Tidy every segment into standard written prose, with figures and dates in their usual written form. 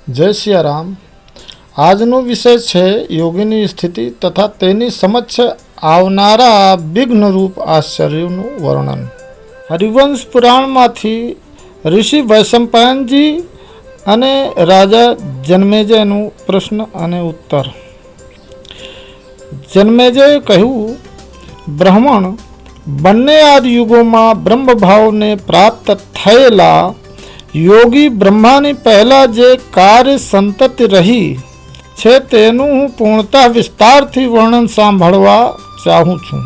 જય સિયારામ। આજનો વિષય છે યોગીની સ્થિતિ તથા તેની સમક્ષ આવનારા વિઘ્નરૂપ આશ્ચર્યનું વર્ણન। હરિવંશ પુરાણમાંથી ઋષિ વૈશંપાયનજી અને રાજા જન્મેજયનું પ્રશ્ન અને ઉત્તર। જન્મેજયે કહ્યું, બ્રાહ્મણ બંને આદિ યુગોમાં બ્રહ્મભાવને પ્રાપ્ત થયેલા યોગી બ્રહ્માની પહેલાં જે કાર્ય સંતતિ રહી છે તેનું હું પૂર્ણતા વિસ્તારથી વર્ણન સાંભળવા ચાહું છું।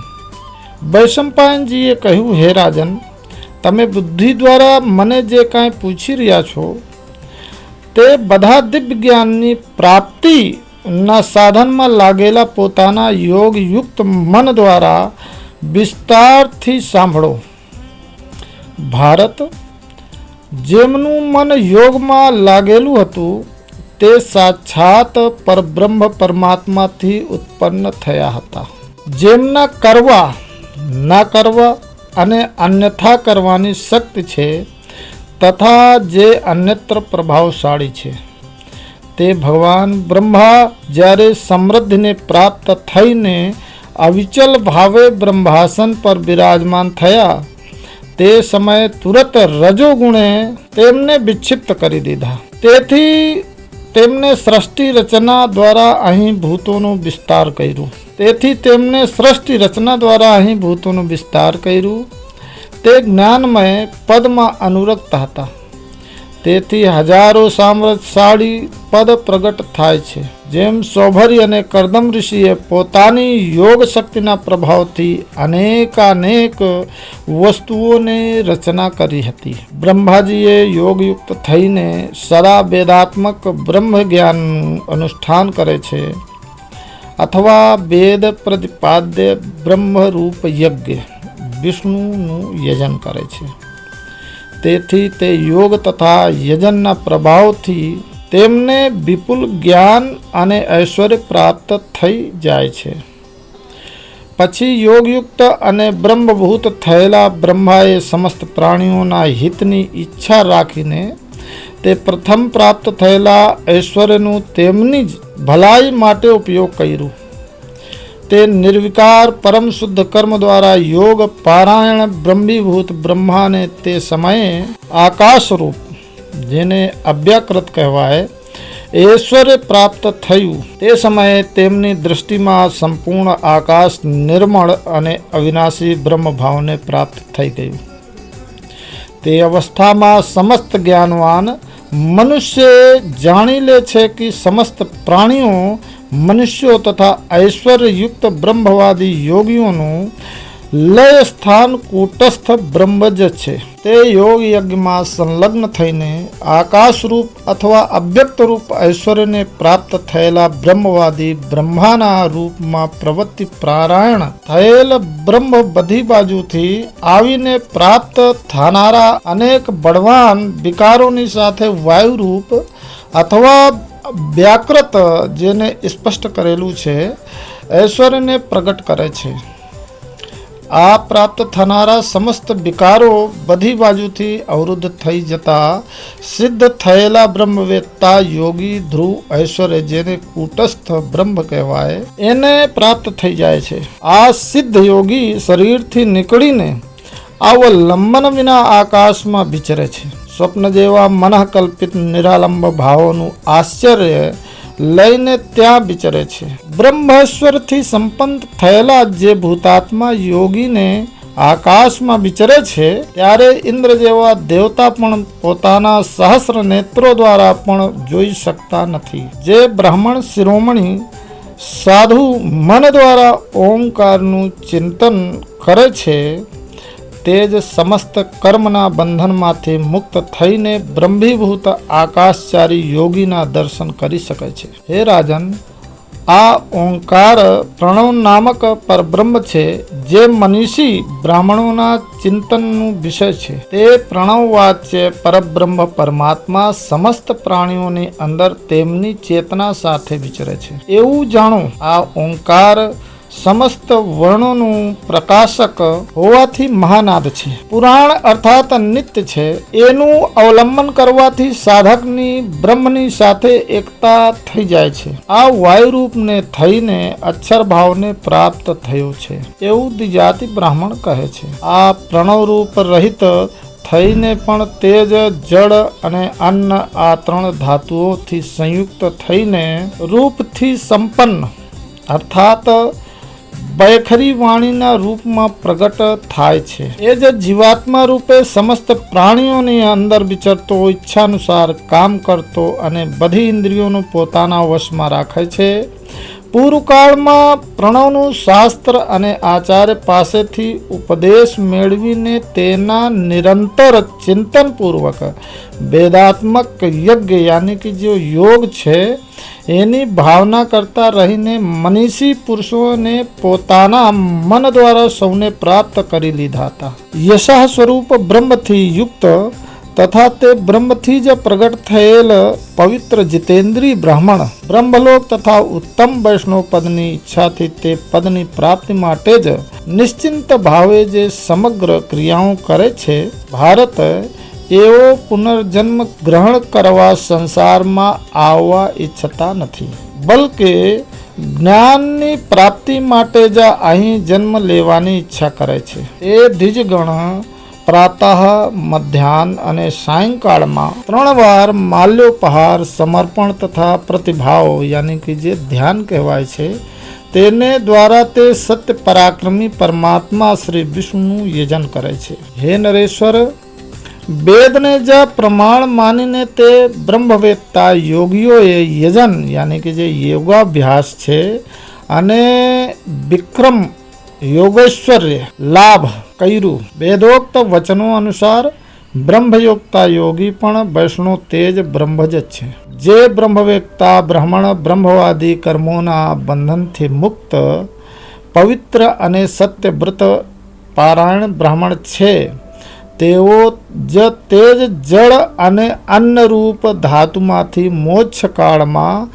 વૈશંપાયનજીએ કહ્યું, હે રાજન, તમે બુદ્ધિ દ્વારા મને જે કાંઈ પૂછી રહ્યા છો તે બધા દિવ્ય જ્ઞાનની પ્રાપ્તિના સાધનમાં લાગેલા પોતાના યોગયુક્ત મન દ્વારા વિસ્તારથી સાંભળો। ભારત, જેમનું મન યોગમાં લાગેલું હતું તે સાક્ષાત પરબ્રહ્મ પરમાત્માથી ઉત્પન્ન થયા હતા, જેમના કરવા ના કરવા અને અન્યથા કરવાની શક્તિ છે તથા જે અન્યત્ર પ્રભાવશાળી છે। તે ભગવાન બ્રહ્મા જ્યારે સમૃદ્ધિને પ્રાપ્ત થઈને અવિચલ ભાવે બ્રહ્માસન પર બિરાજમાન થયા તે સમયે તુરત રજોગુણે તેમને વિક્ષિપ્ત કરી દીધા। તેથી તેમને સૃષ્ટિ રચના દ્વારા અહીં ભૂતોનો વિસ્તાર કર્યું। તે જ્ઞાનમય પદમાં અનુરક્ત હતા, તેથી હજારો સામર્થ્યશાળી પદ પ્રગટ થાય છે। જેમ સૌભરી અને કરદમ ઋષિએ પોતાની યોગ શક્તિના પ્રભાવથી અનેકાનેક વસ્તુઓને રચના કરી હતી, બ્રહ્માજીએ યોગયુક્ત થઈને સદા વેદાત્મક બ્રહ્મ જ્ઞાનનું અનુષ્ઠાન કરે છે અથવા વેદ પ્રતિપાદ્ય બ્રહ્મરૂપ યજ્ઞ વિષ્ણુનું યજન કરે છે। તેથી તે યોગ તથા યજનના પ્રભાવથી તેમને વિપુલ જ્ઞાન અને ઐશ્વર્ય પ્રાપ્ત થઈ જાય છે। પછી યોગયુક્ત અને બ્રહ્મભૂત થયેલા બ્રહ્માએ સમસ્ત પ્રાણીઓના હિતની ઈચ્છા રાખીને તે પ્રથમ પ્રાપ્ત થયેલા ઐશ્વર્યનું તેમની જ ભલાઈ માટે ઉપયોગ કર્યું। તે નિર્વિકાર પરમ શુદ્ધ કર્મ દ્વારા યોગ પારાયણ બ્રહ્મીભૂત બ્રહ્માને તે સમયે આકાશરૂપ, જેને અવ્યાકૃત કહેવાય, ઐશ્વર્ય પ્રાપ્ત થયું। તે સમયે તેમની દૃષ્ટિમાં સંપૂર્ણ આકાશ નિર્મળ અને અવિનાશી બ્રહ્મભાવને પ્રાપ્ત થઈ ગયું। તે અવસ્થામાં સમસ્ત જ્ઞાનવાન મનુષ્ય જાણી લે છે કે સમસ્ત પ્રાણીઓ, મનુષ્યો તથા ઐશ્વર્યયુક્ત બ્રહ્મવાદી યોગીઓનું લય સ્થાન કૂટસ્થ બ્રહ્મ જ છે। તે યોગ યજ્ઞમાં સંલગ્ન થઈને આકાશરૂપ અથવા અવ્યક્ત રૂપ ઐશ્વર્યને પ્રાપ્ત થયેલા બ્રહ્મવાદી બ્રહ્માના રૂપમાં પ્રવૃત્તિ પારાયણ થયેલ બ્રહ્મ બધી બાજુથી આવીને પ્રાપ્ત થનારા અનેક બળવાન વિકારોની સાથે વાયુરૂપ અથવા વ્યાકૃત, જેને સ્પષ્ટ કરેલું છે, ઐશ્વર્યને પ્રગટ કરે છે। આ પ્રાપ્ત થનારા સમસ્ત વિકારો બધી બાજુથી અવરુદ્ધ થઈ જતા સિદ્ધ થયેલા બ્રહ્મવેત્તા યોગી ધ્રુવ ઐશ્વર્ય, જેને કૂટસ્થ બ્રહ્મ કહેવાય, એને પ્રાપ્ત થઈ જાય છે। આ સિદ્ધ યોગી શરીરથી નીકળીને અવલંબન વિના આકાશમાં વિચરે છે। સ્વપ્ન જેવા મનઃકલ્પિત નિરાલંબ ભાવોનું આશ્ચર્ય લઈને ત્યાં વિચરે છે। બ્રહ્મેશ્વરથી સંપન્ન થયેલા જે ભૂતાત્મા યોગીને આકાશમાં વિચરે છે ત્યારે ઇન્દ્ર જેવા દેવતા પણ પોતાના સહસ્ર નેત્રો દ્વારા પણ જોઈ શકતા નથી। જે બ્રાહ્મણ શિરોમણી સાધુ મન દ્વારા ઓમકારનું ચિંતન કરે છે તે જ સમસ્ત કર્મના બંધનમાંથી મુક્ત થઈને બ્રહ્મીભૂત આકાશચારી યોગીના દર્શન કરી શકે છે। હે રાજન, આ ઓંકાર પ્રણવ નામક પરબ્રહ્મ છે, જે મનીષી બ્રાહ્મણોના ચિંતનનું વિષય છે। તે પ્રણવ વાચ્ય પરબ્રહ્મ પરમાત્મા સમસ્ત પ્રાણીઓની અંદર તેમની ચેતના સાથે વિચરે છે, એવું જાણો। આ ઓંકાર સમસ્ત વર્ણોનું પ્રકાશક હોવાથી મહાનાદ છે. પુરાણ અર્થાત નિત્ય છે. એનું અવલંબન કરવાથી સાધકની બ્રહ્મની સાથે એકતા થઈ જાય છે. આ વાયુરૂપને થઈને અક્ષર ભાવને પ્રાપ્ત થયો છે એવું દ્વિજાતિ બ્રાહ્મણ કહે છે. આ પ્રણવરૂપ રહિત થઈને પણ તેજ, જળ અને અન્ન આ ત્રણ ધાતુઓથી સંયુક્ત થઈને રૂપથી સંપન્ન અર્થાત બૈખરી વાણીના રૂપમાં પ્રગટ થાય છે. એ જ જીવાત્મા રૂપે સમસ્ત પ્રાણીઓની અંદર વિચરતો, ઈચ્છાનુસાર કામ કરતો અને બધી ઇન્દ્રિયોનું પોતાના વશમાં રાખે છે. પૂર્વકાળમાં પ્રણવનું શાસ્ત્ર અને આચાર્ય પાસેથી ઉપદેશ મેળવીને તેના નિરંતર ચિંતનપૂર્વક વેદાત્મક યજ્ઞ યાની કે જે યોગ છે એની ભાવના કરતા રહીને મનીષી પુરુષોને પોતાના મન દ્વારા સૌને પ્રાપ્ત કરી લીધા હતા. યશ સ્વરૂપ બ્રહ્મથી યુક્ત તથા તે બ્રહ્મથી જ પ્રગટ થયેલ પવિત્ર જીતેન્દ્રિય બ્રાહ્મણ બ્રહ્મલોક તથા ઉત્તમ વૈષ્ણવ પદની ઈચ્છાથી તે પદની પ્રાપ્તિ માટે જ નિશ્ચિંત ભાવે જે સમગ્ર ક્રિયાઓ કરે છે. ભારત એવો પુનર્જન્મ ગ્રહણ કરવા સંસારમાં આવવા ઈચ્છતા નથી, બલકે જ્ઞાનની પ્રાપ્તિ માટે જ અહીં જન્મ લેવાની ઈચ્છા કરે છે. એ દ્વિજગણ પ્રાતઃ, મધ્યાહન અને સાયંકાળમાં 3 વાર માલ્યોપહાર, સમર્પણ તથા પ્રતિભાવ યાની કે જે ધ્યાન કહેવાય છે તેને દ્વારા તે સત્ય પરાક્રમી પરમાત્મા શ્રી વિષ્ણુનું યજન કરે છે. હે નરેશ્વર, વેદને જ પ્રમાણ માનીને તે બ્રહ્મવેત્તા યોગીઓએ યજન યાની કે જે યોગાભ્યાસ છે અને વિક્રમ યોગેશ્વર્ય લાભ કર્યું. વેદોક્ત વચનો અનુસાર બ્રહ્મયોગતા યોગી પણ વૈષ્ણવ તેજ બ્રહ્મ જ છે. જે બ્રહ્મવેત્તા બ્રાહ્મણ બ્રહ્મવાદી કર્મોના બંધનથી મુક્ત પવિત્ર અને સત્યવ્રત પારાયણ બ્રાહ્મણ છે તેઓ જ તેજ, જળ અને અન્નરૂપ ધાતુમાંથી મોક્ષ કાળમાં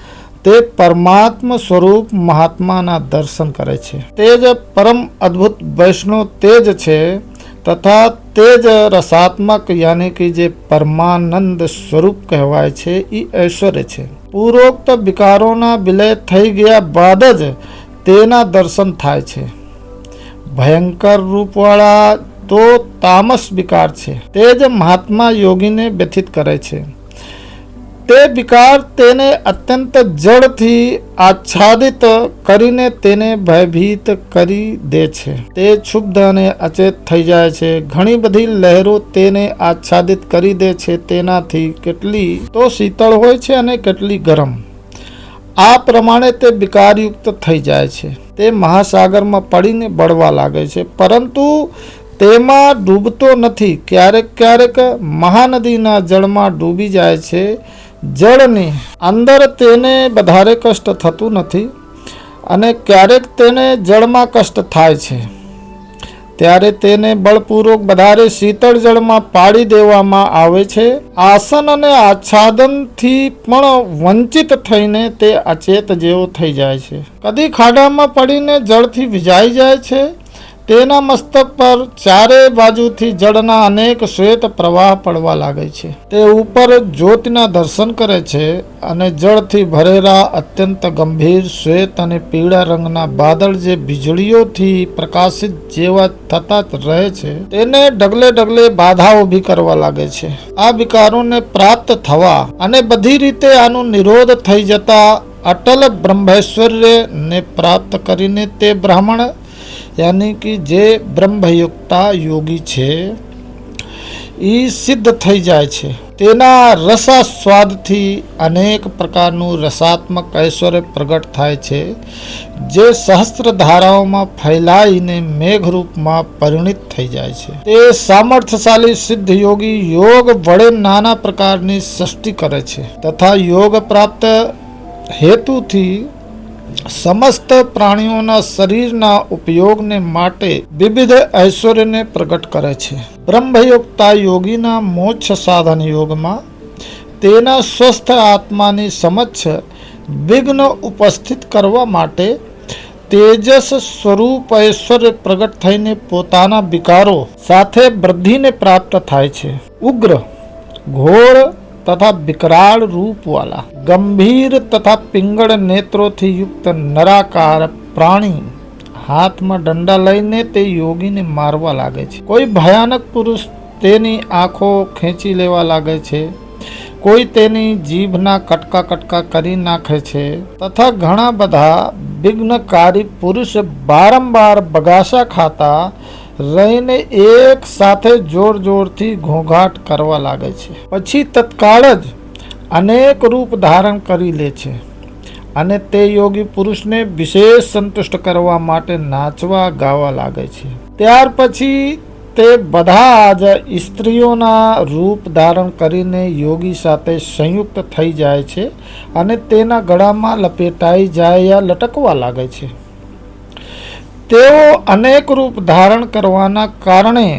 તે પરમાત્મ સ્વરૂપ મહાત્માના દર્શન કરે છે. તે જ પરમ અદ્ભુત વૈષ્ણવ તેજ છે તથા તેજ રસાત્મક યાની કે જે પરમાનંદ સ્વરૂપ કહેવાય છે એ ઐશ્વર્ય છે. પૂર્વોક્ત વિકારોના વિલય થઈ ગયા બાદ જ તેના દર્શન થાય છે. ભયંકર રૂપવાળા તો તામસ વિકાર છે. તે જ મહાત્મા યોગીને વ્યથિત કરે છે. તે વિકાર તેને અત્યંત જળથી આચ્છાદિત કરીને તેને ભયભીત કરી દે છે. તે ક્ષુબ્ધ અને અચેત થઈ જાય છે. ઘણી બધી લહેરો તેને આચ્છાદિત કરી દે છે. તેનાથી કેટલી તો શીતળ હોય છે અને કેટલી ગરમ. આ પ્રમાણે તે વિકારયુક્ત થઈ જાય છે. તે મહાસાગરમાં પડીને બળવા લાગે છે, પરંતુ તેમાં ડૂબતો નથી. ક્યારેક ક્યારેક મહાનદીના જળમાં ડૂબી જાય છે. જળની અંદર તેને વધારે કષ્ટ થતું નથી અને ક્યારેક તેને જળમાં કષ્ટ થાય છે. ત્યારે તેને બળપૂર્વક વધારે શીતળ જળમાં પાડી દેવામાં આવે છે. આસન અને આચ્છાદનથી પણ વંચિત થઈને તે અચેત જેવો થઈ જાય છે. કદી ખાડામાં પડીને જળથી ભીજાઈ જાય છે. તેના મસ્તક પર ચારે બાજુથી જળના અનેક શ્વેત પ્રવાહ પડવા લાગે છે. તે ઉપર જ્યોતિના દર્શન કરે છે અને જળથી ભરેલા અત્યંત ગંભીર શ્વેત અને પીળા રંગના બાદળ જે વીજળીઓથી પ્રકાશિત જેવા થતા રહે છે તેને ડગલે ડગલે બાધા ઊભી કરવા લાગે છે. આ વિકારોને પ્રાપ્ત થવા અને બધી રીતે આનો નિરોધ થઈ જતા અટલ બ્રહ્મૈશ્વર્યને પ્રાપ્ત કરીને તે બ્રાહ્મણ યાની કે જે બ્રહ્મયુક્તા યોગી છે એ સિદ્ધ થઈ જાય છે. તેના રસાસ્વાદથી અનેક પ્રકારનું રસાત્મક ઐશ્વર્ય પ્રગટ થાય છે, જે સહસ્ત્ર ધારાઓમાં ફેલાઈને મેઘરૂપમાં પરિણિત થઈ જાય છે. તે સામર્થ્યશાળી સિદ્ધ યોગી યોગ વડે નાના પ્રકારની સૃષ્ટિ કરે છે તથા યોગ પ્રાપ્ત હેતુથી સમસ્ત પ્રાણીઓના શરીરના ઉપયોગને માટે વિવિધ ઐશ્વર્યને પ્રગટ કરે છે. બ્રહ્મયોગતા યોગીના મોક્ષ સાધન યોગમાં તેના સ્વસ્થ આત્માની સમક્ષ વિઘ્ન ઉપસ્થિત કરવા માટે તેજસ સ્વરૂપ ઐશ્વર્ય પ્રગટ થઈને પોતાના વિકારો સાથે વૃદ્ધિને પ્રાપ્ત થાય છે. ઉગ્ર, ઘોર તથા વિકરાળ રૂપવાળા, ગંભીર તથા પિંગળ નેત્રોથી યુક્ત નરાકાર પ્રાણી હાથમાં દંડા લઈને તે યોગીને મારવા લાગે છે. કોઈ ભયાનક પુરુષ તેની આંખો ખેંચી લેવા લાગે છે. કોઈ તેની જીભના કટકા કટકા કરી નાખે છે. તથા ઘણા બધા વિઘ્નકારી પુરુષ વારંવાર બગાસા ખાતા રહીને એક સાથે જોર જોરથી ઘોંઘાટ કરવા લાગે છે. પછી તત્કાળ જ અનેક રૂપ ધારણ કરી લે છે અને તે યોગી પુરુષને વિશેષ સંતુષ્ટ કરવા માટે નાચવા ગાવા લાગે છે. ત્યાર પછી તે બધા જ સ્ત્રીઓના રૂપ ધારણ કરીને યોગી સાથે સંયુક્ત થઈ જાય છે અને તેના ગળામાં લપેટાઈ જાય યા લટકવા લાગે છે. તેઓ અનેક રૂપ ધારણ કરવાના કારણે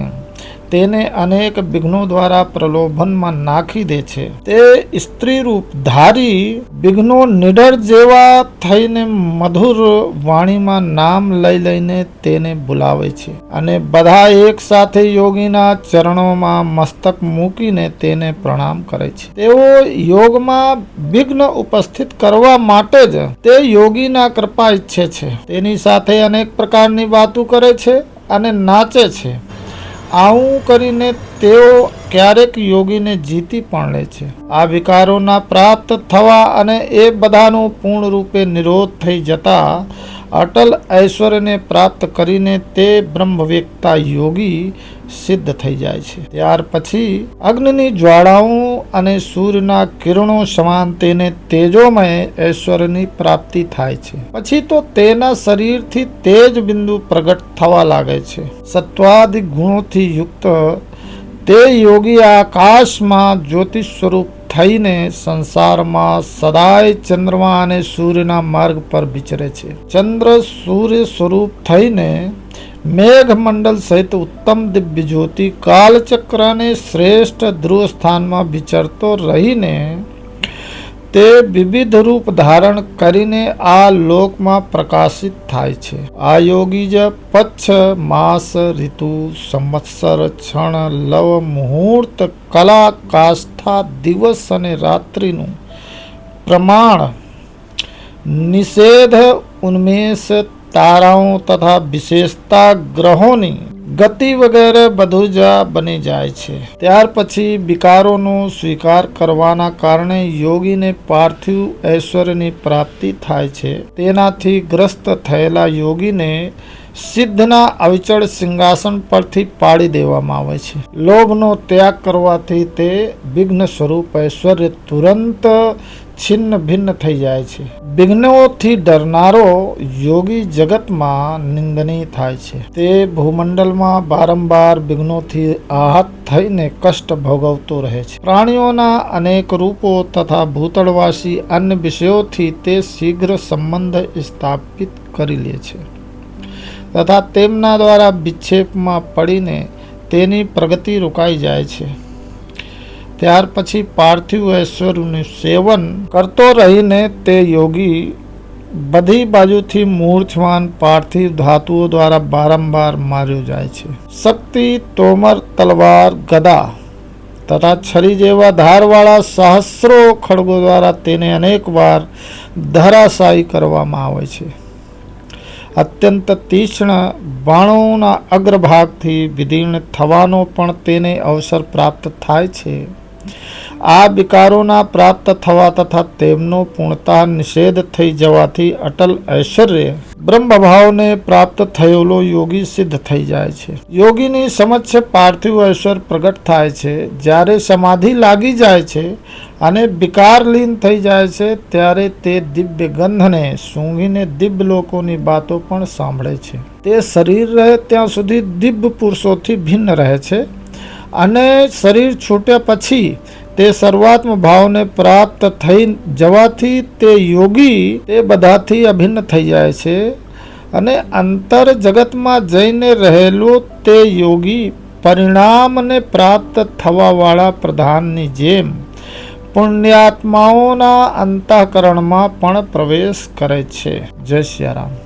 તેને અનેક વિઘ્નો દ્વારા પ્રલોભનમાં નાખી દે છે. તે સ્ત્રી રૂપ ધારી વિઘ્નો નિડર જેવા થઈને મધુર વાણીમાં નામ લઈ લઈને તેને બોલાવે છે અને બધા એક સાથે યોગીના ચરણોમાં મસ્તક મૂકીને તેને પ્રણામ કરે છે. તેઓ યોગમાં વિઘ્ન ઉપસ્થિત કરવા માટે જ તે યોગીના કૃપા ઈચ્છે છે. તેની સાથે અનેક પ્રકારની વાતો કરે છે અને નાચે છે. આવું કરીને તેઓ ક્યારેક યોગીને જીતી પણ લે છે. આ વિકારોના પ્રાપ્ત થવા અને એ બધાનું પૂર્ણ રૂપે નિરોધ થઈ જતા અટલ ઐશ્વર્યને પ્રાપ્ત કરીને તે બ્રહ્મવેત્તા યોગી સિદ્ધ થઈ જાય છે. ત્યાર પછી અગ્નિની જ્વાળાઓ અને સૂર્યના કિરણો સમાન તેને તેજોમય ઐશ્વર્યની પ્રાપ્તિ થાય છે. પછી તો તેના શરીરથી તેજ બિંદુ પ્રગટ થવા લાગે છે. સત્વાદિ ગુણોથી યુક્ત તે યોગી આકાશમાં જ્યોતિષ સ્વરૂપ થઈને સંસારમાં સદાય ચંદ્રમા અને સૂર્યના માર્ગ પર વિચરે છે. ચંદ્ર સૂર્ય સ્વરૂપ થઈને મેઘમંડળ સહિત ઉત્તમ દિવ્ય જ્યોતિ કાલચક્રને શ્રેષ્ઠ ધ્રુવ સ્થાનમાં વિચરતો રહીને તે વિવિધ રૂપ ધારણ કરીને આ લોકમાં પ્રકાશિત થાય છે. આ યોગી જ પચ્છ, માસ, ઋતુ, સંવત્સર, ક્ષણ, લવ, મુહૂર્ત, કલા, કાષ્ઠા, દિવસ અને રાત્રિનું પ્રમાણ, નિષેધ, ઉન્મેષ, તારાઓ તથા વિશેષતા ગ્રહોની ગતિ વગેરે બધું જ બની જાય છે. ત્યાર પછી વિકારોનો સ્વીકાર કરવાના કારણે યોગીને પાર્થિવ ઐશ્વર્યની પ્રાપ્તિ થાય છે. તેનાથી ગ્રસ્ત થયેલા યોગીને સિદ્ધના અવિચળ સિંહાસન પરથી પાડી દેવામાં આવે છે. લોભનો ત્યાગ કરવાથી તે વિઘ્ન સ્વરૂપ ઐશ્વર્ય તુરંત છિન્ન ભિન્ન થઈ જાય છે. વિઘ્નોથી ડરનારો યોગી જગતમાં નિંદનીય થાય છે. તે ભૂમંડળમાં વારંવાર વિઘ્નોથી આહત થઈને કષ્ટ ભોગવતો રહે છે. પ્રાણીઓના અનેક રૂપો તથા ભૂતળવાસી અન્ય વિષયોથી તે શીઘ્ર સંબંધ સ્થાપિત કરી લે છે તથા તેમના દ્વારા વિક્ષેપમાં પડીને તેની પ્રગતિ રોકાઈ જાય છે. ત્યાર પછી પાર્થિવ ઐશ્વર્યનું સેવન કરતો રહીને તે યોગી બધી બાજુથી મૂર્છવાન પાર્થિવ ધાતુઓ દ્વારા વારંવાર માર્યો જાય છે. શક્તિ, તોમર, તલવાર, ગદા તથા છરી જેવા ધારવાળા સહસ્રો ખડગો દ્વારા તેને અનેક વાર ધરાશાયી કરવામાં આવે છે. અત્યંત તીક્ષ્ણ બાણોના અગ્રભાગથી વિદીર્ણ થવાનો પણ તેને અવસર પ્રાપ્ત થાય છે. આ વિકારોના પ્રાપ્ત થવા તથા તેમનો પૂર્ણતઃ નિષેધ થઈ જવાથી અટલ ઐશ્વર્ય બ્રહ્મભાવને પ્રાપ્ત થયેલો યોગી સિદ્ધ થઈ જાય છે. યોગીની સમક્ષ પાર્થિવ ઐશ્વર્ય પ્રગટ થાય છે. જ્યારે સમાધિ લાગી જાય છે અને વિકારલીન થઈ જાય છે ત્યારે તે દિવ્ય ગંધને સૂંઘીને દિવ્ય લોકોની વાતો પણ સાંભળે છે. તે શરીર રહે ત્યાં સુધી દિવ્ય પુરુષોથી ભિન્ન રહે છે અને શરીર છૂટ્યા પછી તે સર્વાત્મ ભાવને પ્રાપ્ત થઈ જવાથી તે યોગી તે બધાથી અભિન્ન થઈ જાય છે અને અંતર જગતમાં જઈને રહેલો તે યોગી પરિણામને પ્રાપ્ત થવાવાળા પ્રધાનની જેમ પુણ્યાત્માઓના અંતઃકરણમાં પણ પ્રવેશ કરે છે. જય સિયારામ.